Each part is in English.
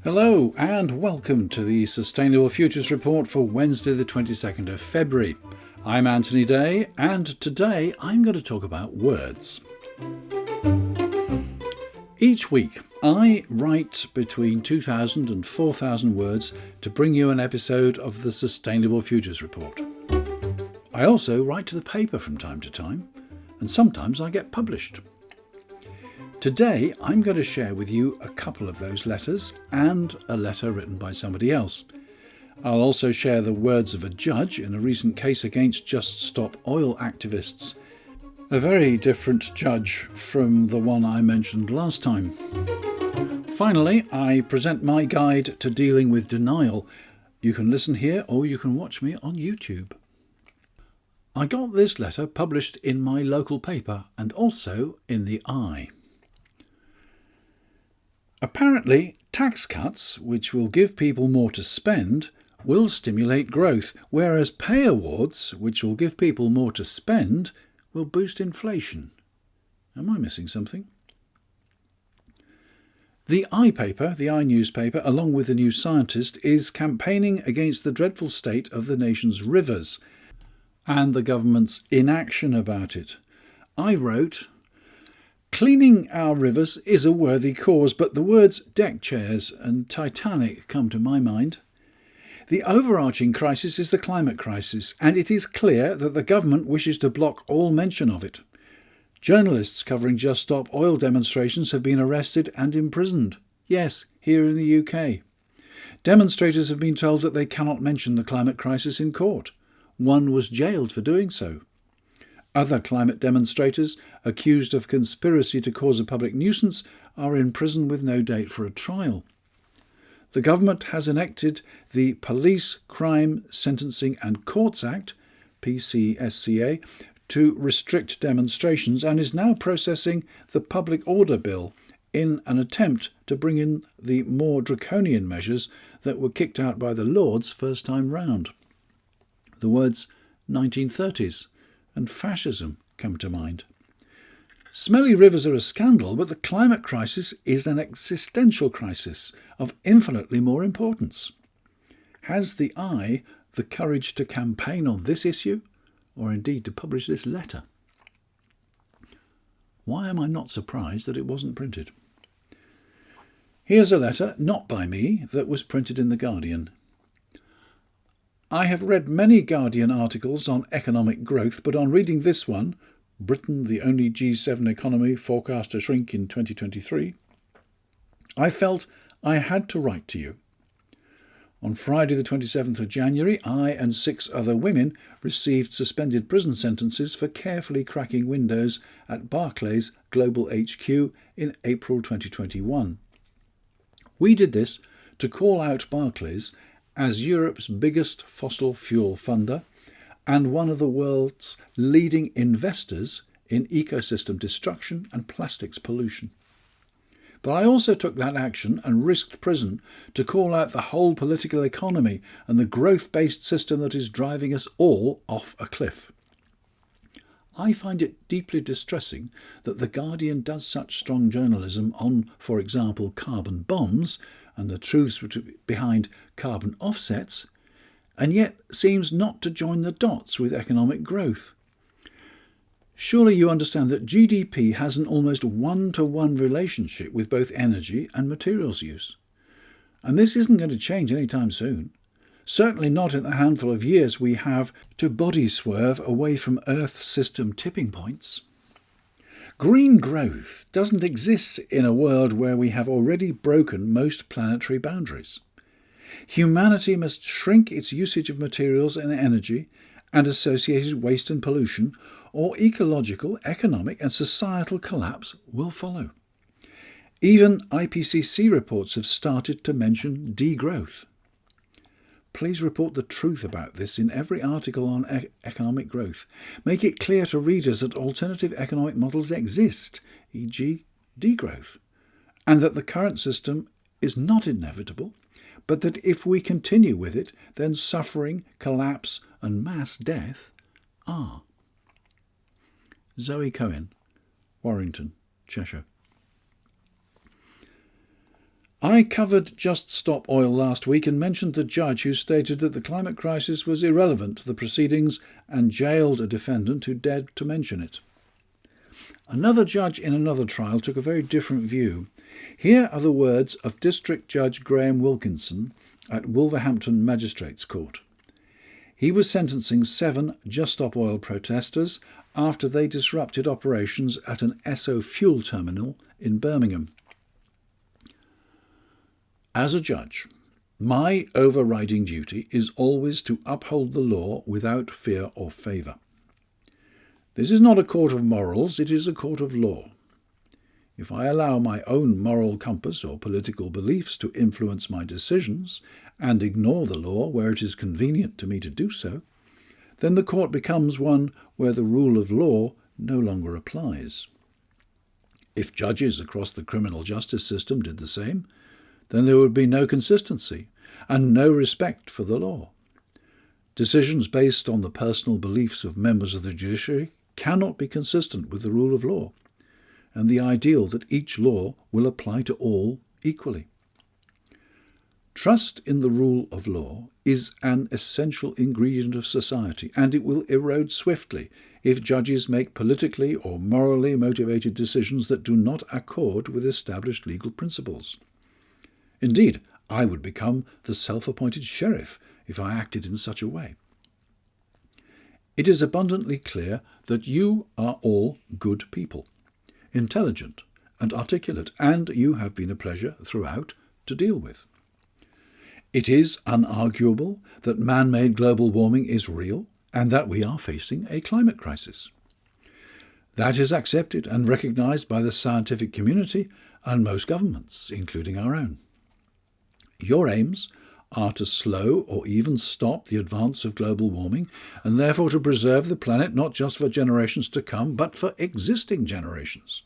Hello and welcome to the Sustainable Futures Report for Wednesday the 22nd of February. I'm Anthony Day and today I'm going to talk about words. Each week I write between 2,000 and 4,000 words to bring you an episode of the Sustainable Futures Report. I also write to the paper from time to time and sometimes I get published. Today I'm going to share with you a couple of those letters and a letter written by somebody else. I'll also share the words of a judge in a recent case against Just Stop Oil activists. A very different judge from the one I mentioned last time. Finally, I present my guide to dealing with denial. You can listen here or you can watch me on YouTube. I got this letter published in my local paper and also in the Eye. Apparently, tax cuts, which will give people more to spend, will stimulate growth, whereas pay awards, which will give people more to spend, will boost inflation. Am I missing something? The Eye paper, the Eye newspaper, along with the New Scientist, is campaigning against the dreadful state of the nation's rivers and the government's inaction about it. I wrote, "Cleaning our rivers is a worthy cause, but the words deck chairs and Titanic come to my mind. The overarching crisis is the climate crisis, and it is clear that the government wishes to block all mention of it. Journalists covering Just Stop Oil demonstrations have been arrested and imprisoned. Yes, here in the UK. Demonstrators have been told that they cannot mention the climate crisis in court. One was jailed for doing so. Other climate demonstrators, accused of conspiracy to cause a public nuisance, are in prison with no date for a trial. The government has enacted the Police, Crime, Sentencing and Courts Act, PCSCA, to restrict demonstrations and is now processing the Public Order Bill in an attempt to bring in the more draconian measures that were kicked out by the Lords first time round." The words 1930s and fascism come to mind. Smelly rivers are a scandal, but the climate crisis is an existential crisis of infinitely more importance. Has the Eye the courage to campaign on this issue, or indeed to publish this letter? Why am I not surprised that it wasn't printed? Here's a letter, not by me, that was printed in The Guardian. I have read many Guardian articles on economic growth, but on reading this one, Britain, the only G7 economy forecast to shrink in 2023, I felt I had to write to you. On Friday the 27th of January, I and 6 other women received suspended prison sentences for carefully cracking windows at Barclays Global HQ in April 2021. We did this to call out Barclays as Europe's biggest fossil fuel funder and one of the world's leading investors in ecosystem destruction and plastics pollution. But I also took that action and risked prison to call out the whole political economy and the growth-based system that is driving us all off a cliff. I find it deeply distressing that The Guardian does such strong journalism on, for example, carbon bombs and the truths behind carbon offsets, and yet seems not to join the dots with economic growth. Surely you understand that GDP has an almost one-to-one relationship with both energy and materials use. And this isn't going to change anytime soon. Certainly not in the handful of years we have to body swerve away from Earth system tipping points. Green growth doesn't exist in a world where we have already broken most planetary boundaries. Humanity must shrink its usage of materials and energy and associated waste and pollution, or ecological, economic and societal collapse will follow. Even IPCC reports have started to mention degrowth. Please report the truth about this in every article on economic growth. Make it clear to readers that alternative economic models exist, e.g. degrowth, and that the current system is not inevitable, but that if we continue with it, then suffering, collapse and mass death are. Zoe Cohen, Warrington, Cheshire. I covered Just Stop Oil last week and mentioned the judge who stated that the climate crisis was irrelevant to the proceedings and jailed a defendant who dared to mention it. Another judge in another trial took a very different view. Here are the words of District Judge Graham Wilkinson at Wolverhampton Magistrates Court. He was sentencing 7 Just Stop Oil protesters after they disrupted operations at an Esso fuel terminal in Birmingham. As a judge, my overriding duty is always to uphold the law without fear or favour. This is not a court of morals, it is a court of law. If I allow my own moral compass or political beliefs to influence my decisions and ignore the law where it is convenient to me to do so, then the court becomes one where the rule of law no longer applies. If judges across the criminal justice system did the same, then there would be no consistency and no respect for the law. Decisions based on the personal beliefs of members of the judiciary cannot be consistent with the rule of law and the ideal that each law will apply to all equally. Trust in the rule of law is an essential ingredient of society, and it will erode swiftly if judges make politically or morally motivated decisions that do not accord with established legal principles. Indeed, I would become the self-appointed sheriff if I acted in such a way. It is abundantly clear that you are all good people, intelligent and articulate, and you have been a pleasure throughout to deal with. It is unarguable that man-made global warming is real and that we are facing a climate crisis. That is accepted and recognised by the scientific community and most governments, including our own. Your aims are to slow or even stop the advance of global warming and therefore to preserve the planet not just for generations to come but for existing generations.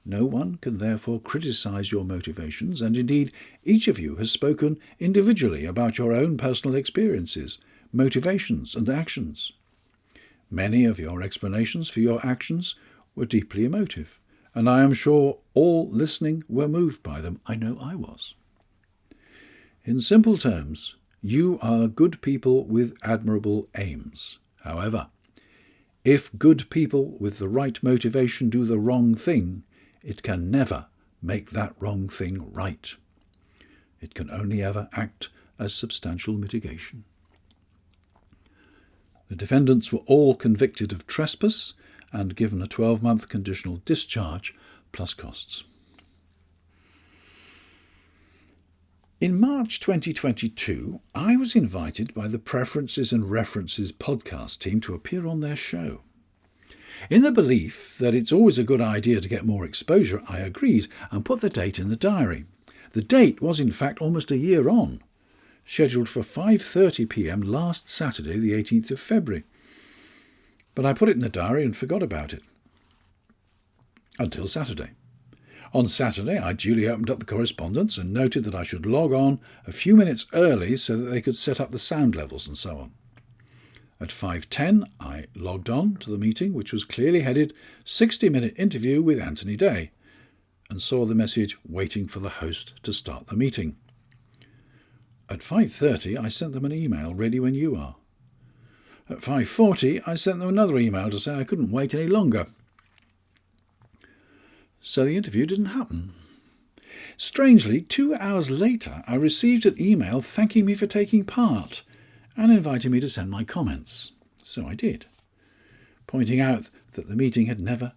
No one can therefore criticise your motivations, and indeed each of you has spoken individually about your own personal experiences, motivations and actions. Many of your explanations for your actions were deeply emotive, and I am sure all listening were moved by them. I know I was. In simple terms, you are good people with admirable aims. However, if good people with the right motivation do the wrong thing, it can never make that wrong thing right. It can only ever act as substantial mitigation. The defendants were all convicted of trespass and given a 12-month conditional discharge plus costs. In March 2022, I was invited by the Preferences and References podcast team to appear on their show. In the belief that it's always a good idea to get more exposure, I agreed and put the date in the diary. The date was in fact almost a year on, scheduled for 5:30 p.m. last Saturday, the 18th of February. But I put it in the diary and forgot about it. Until Saturday. On Saturday, I duly opened up the correspondence and noted that I should log on a few minutes early so that they could set up the sound levels and so on. At 5:10, I logged on to the meeting, which was clearly headed 60-minute interview with Anthony Day, and saw the message waiting for the host to start the meeting. At 5:30, I sent them an email, ready when you are. At 5:40, I sent them another email to say I couldn't wait any longer. So the interview didn't happen. Strangely, 2 hours later, I received an email thanking me for taking part and inviting me to send my comments. So I did, pointing out that the meeting had never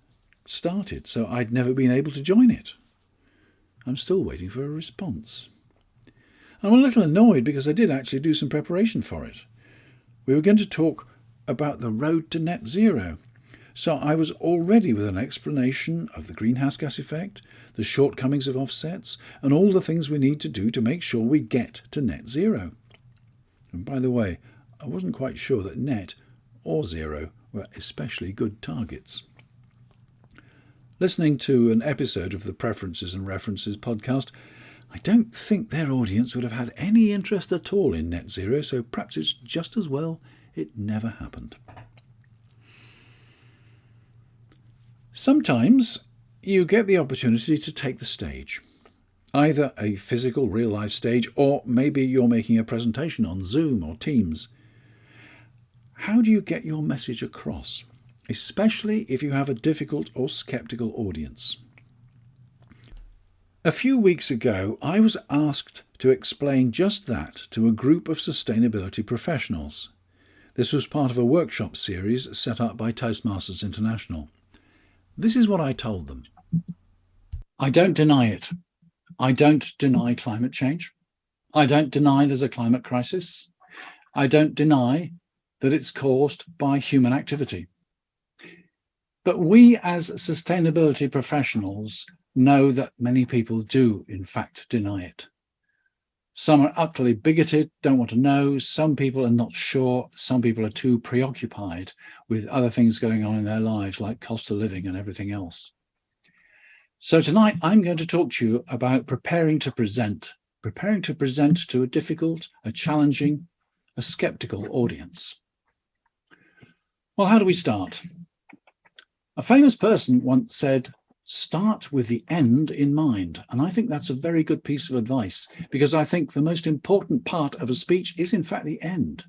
started, so I'd never been able to join it. I'm still waiting for a response. I'm a little annoyed because I did actually do some preparation for it. We were going to talk about the road to net zero. So I was all ready with an explanation of the greenhouse gas effect, the shortcomings of offsets, and all the things we need to do to make sure we get to net zero. And by the way, I wasn't quite sure that net or zero were especially good targets. Listening to an episode of the Preferences and References podcast, I don't think their audience would have had any interest at all in net zero, so perhaps it's just as well it never happened. Sometimes you get the opportunity to take the stage. either a physical real-life stage, or maybe you're making a presentation on Zoom or Teams. How do you get your message across, especially if you have a difficult or skeptical audience? A few weeks ago, I was asked to explain just that to a group of sustainability professionals. This was part of a workshop series set up by Toastmasters International. This is what I told them. I don't deny it. I don't deny climate change. I don't deny there's a climate crisis. I don't deny that it's caused by human activity. But we as sustainability professionals know that many people do, in fact, deny it. Some are utterly bigoted, don't want to know. Some people are not sure. Some people are too preoccupied with other things going on in their lives, like cost of living and everything else. So tonight, I'm going to talk to you about preparing to present to a difficult, a challenging, a skeptical audience. Well, how do we start? A famous person once said, start with the end in mind. And I think that's a very good piece of advice, because I think the most important part of a speech is in fact the end,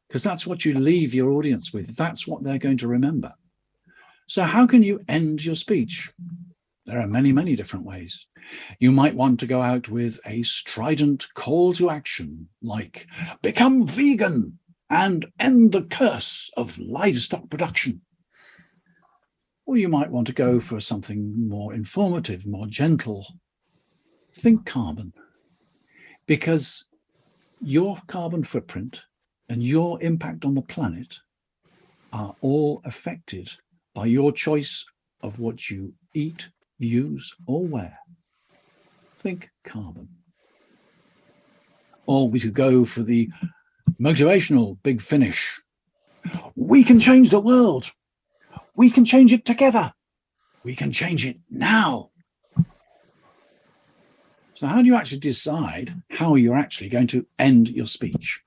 because that's what you leave your audience with. That's what they're going to remember. So how can you end your speech? There are many, many different ways. You might want to go out with a strident call to action, like become vegan and end the curse of livestock production. Or you might want to go for something more informative, more gentle. Think carbon, because your carbon footprint and your impact on the planet are all affected by your choice of what you eat, use, or wear. Think carbon. Or we could go for the motivational big finish. We can change the world. We can change it together. We can change it now. So how do you actually decide how you're actually going to end your speech?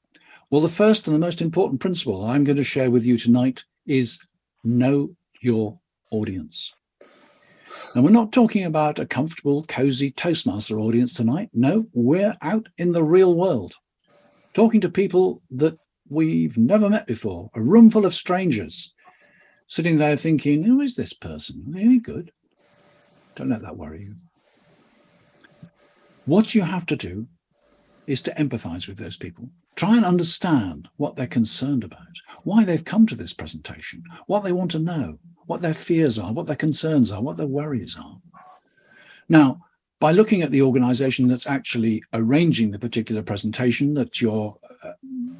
Well, the first and the most important principle I'm going to share with you tonight is know your audience. Now, we're not talking about a comfortable, cozy Toastmaster audience tonight. No, we're out in the real world, talking to people that we've never met before, a room full of strangers, sitting there thinking, who is this person? Are they any good? Don't let that worry you. What you have to do is to empathize with those people. Try and understand what they're concerned about, why they've come to this presentation, what they want to know, what their fears are, what their concerns are, what their worries are. Now, by looking at the organization that's actually arranging the particular presentation that you're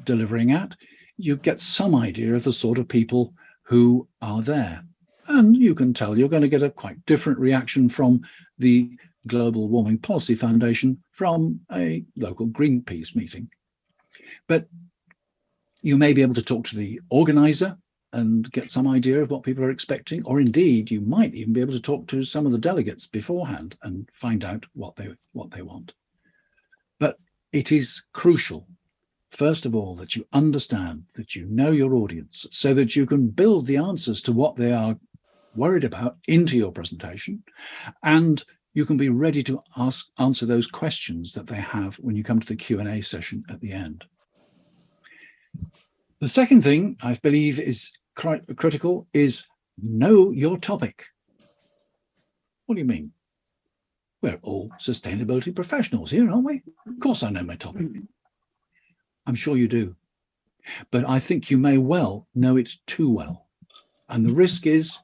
delivering at, you get some idea of the sort of people who are there. And you can tell you're going to get a quite different reaction from the Global Warming Policy Foundation from a local Greenpeace meeting. But you may be able to talk to the organizer and get some idea of what people are expecting, or indeed you might even be able to talk to some of the delegates beforehand and find out what they want. But it is crucial, first of all, that you understand, that you know your audience, so that you can build the answers to what they are worried about into your presentation, and you can be ready to answer those questions that they have when you come to the Q&A session at the end. The second thing I believe is critical is know your topic. What do you mean? We're all sustainability professionals here, aren't we? Of course I know my topic. I'm sure you do. But I think you may well know it too well. And the risk is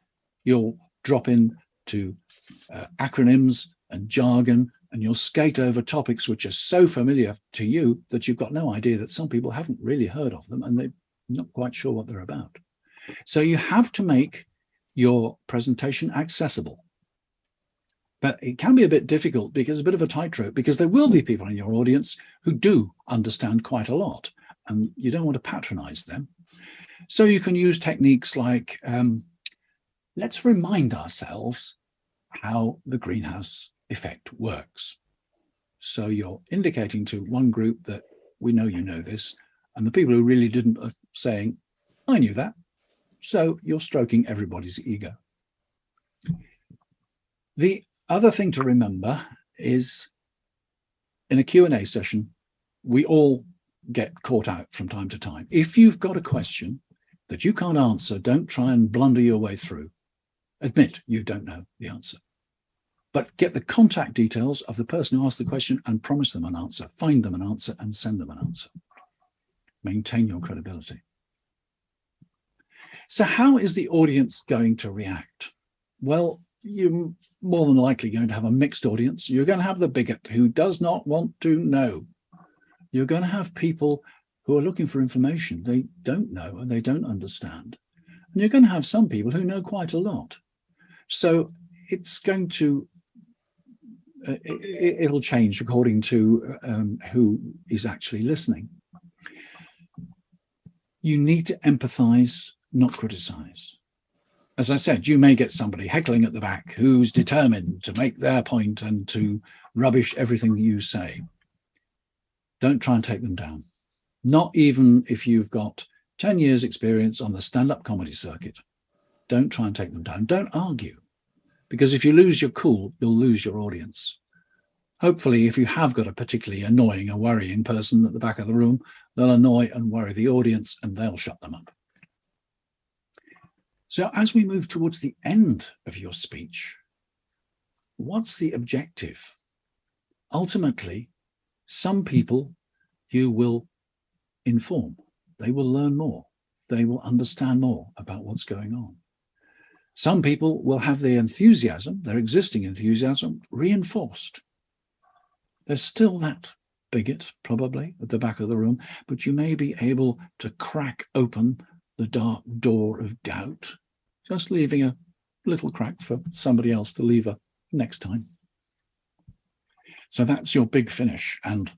you'll drop into acronyms and jargon, and you'll skate over topics which are so familiar to you that you've got no idea that some people haven't really heard of them and they're not quite sure what they're about. So you have to make your presentation accessible. But it can be a bit difficult because it's a bit of a tightrope, because there will be people in your audience who do understand quite a lot, and you don't want to patronize them. So you can use techniques like, let's remind ourselves how the greenhouse effect works. So you're indicating to one group that we know you know this, and the people who really didn't are saying, I knew that. So you're stroking everybody's ego. The other thing to remember is in a Q&A session, we all get caught out from time to time. If you've got a question that you can't answer, don't try and blunder your way through. Admit you don't know the answer. But get the contact details of the person who asked the question and promise them an answer. Find them an answer and send them an answer. Maintain your credibility. So how is the audience going to react? Well, you're more than likely going to have a mixed audience. You're going to have the bigot who does not want to know. You're going to have people who are looking for information they don't know and they don't understand. And you're going to have some people who know quite a lot. So it's going to, it'll change according to who is actually listening. You need to empathize, not criticize. As I said, you may get somebody heckling at the back who's determined to make their point and to rubbish everything you say. Don't try and take them down. Not even if you've got 10 years experience on the stand-up comedy circuit. Don't try and take them down. Don't argue, because if you lose your cool, you'll lose your audience. Hopefully, if you have got a particularly annoying or worrying person at the back of the room, they'll annoy and worry the audience and they'll shut them up. So as we move towards the end of your speech, what's the objective? Ultimately, some people you will inform. They will learn more. They will understand more about what's going on. Some people will have their enthusiasm, their existing enthusiasm, reinforced. There's still that bigot, probably, at the back of the room, but you may be able to crack open the dark door of doubt, just leaving a little crack for somebody else to lever next time. So that's your big finish. And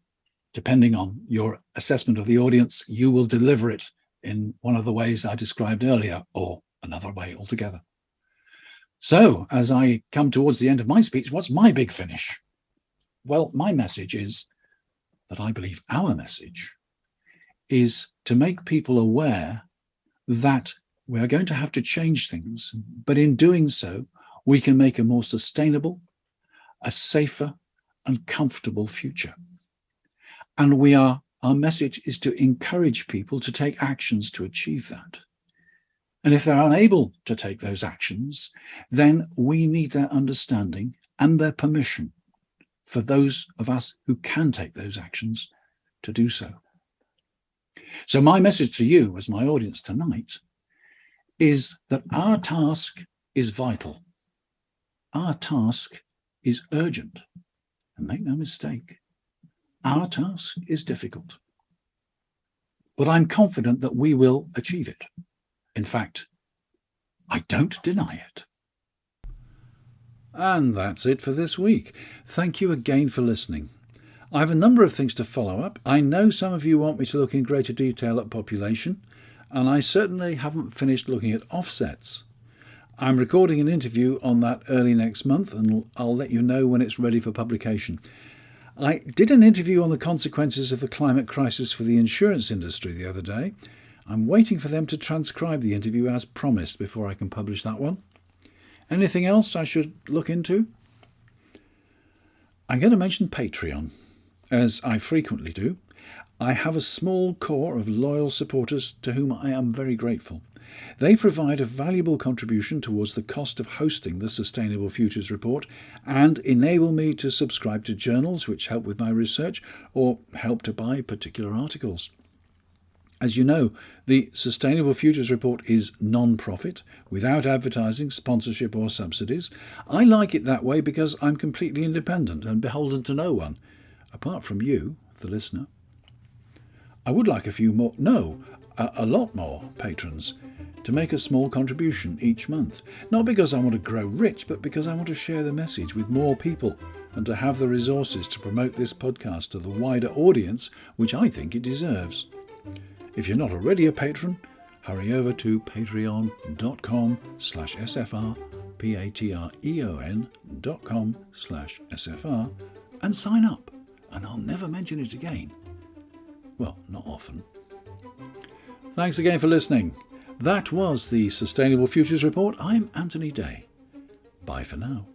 depending on your assessment of the audience, you will deliver it in one of the ways I described earlier, or another way altogether. So as I come towards the end of my speech, what's my big finish? Well, my message is that I believe our message is to make people aware that we are going to have to change things, but in doing so, we can make a more sustainable, a safer, and comfortable future. And our message is to encourage people to take actions to achieve that. And if they're unable to take those actions, then we need their understanding and their permission for those of us who can take those actions to do so. So my message to you as my audience tonight is that our task is vital. Our task is urgent. And make no mistake, our task is difficult. But I'm confident that we will achieve it. In fact, I don't deny it. And that's it for this week. Thank you again for listening. I have a number of things to follow up. I know some of you want me to look in greater detail at population, and I certainly haven't finished looking at offsets. I'm recording an interview on that early next month, and I'll let you know when it's ready for publication. I did an interview on the consequences of the climate crisis for the insurance industry the other day. I'm waiting for them to transcribe the interview as promised before I can publish that one. Anything else I should look into? I'm going to mention Patreon, as I frequently do. I have a small core of loyal supporters to whom I am very grateful. They provide a valuable contribution towards the cost of hosting the Sustainable Futures Report and enable me to subscribe to journals which help with my research or help to buy particular articles. As you know, the Sustainable Futures Report is non-profit, without advertising, sponsorship or subsidies. I like it that way because I'm completely independent and beholden to no one, apart from you, the listener. I would like a lot more patrons to make a small contribution each month. Not because I want to grow rich, but because I want to share the message with more people and to have the resources to promote this podcast to the wider audience, which I think it deserves. If you're not already a patron, hurry over to patreon.com/SFR, patreon.com/SFR, and sign up, and I'll never mention it again. Well, not often. Thanks again for listening. That was the Sustainable Futures Report. I'm Anthony Day. Bye for now.